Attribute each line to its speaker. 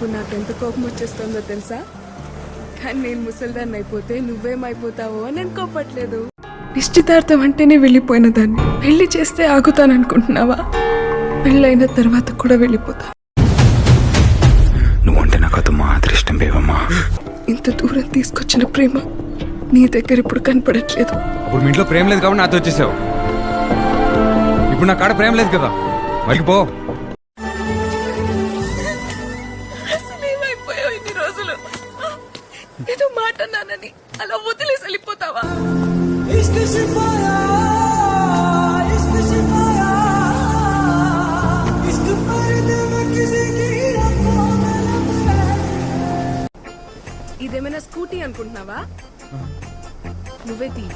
Speaker 1: ఇప్పుడు నాకెంత కోపం వచ్చేస్తుందో తెలుసా? కానీ నేను ముసల్దాన్ని అయిపోతే నువ్వేమైపోతావో అని నేను కోపట్లేదు. నిశ్చితార్థం అంటేనే వెళ్ళిపోయిన దాన్ని పెళ్లి చేస్తే ఆగుతాననుకుంటున్నావా? పెళ్ళైన తర్వాత కూడా వెళ్ళిపోతా.
Speaker 2: నువ్వంటే నాకు అది మా అదృష్టం బేవమ్మా.
Speaker 1: ఇంత దూరం తీసుకొచ్చిన ప్రేమ నీ దగ్గర ఇప్పుడు కనపడట్లేదు.
Speaker 2: ఇప్పుడు మీ ఇంట్లో ప్రేమ లేదు కాబట్టి నాతో వచ్చేసావు. ఇప్పుడు నా కాడ ప్రేమ లేదు కదా, వెళ్ళిపో.
Speaker 1: అసలేమైపోయావు ఇన్ని రోజులు? ఏదో మాట అన్నానని అలా వదిలేసి వెళ్ళిపోతావా? ఇదేమైనా స్కూటీ అనుకుంటున్నావా? నువ్వే తీ.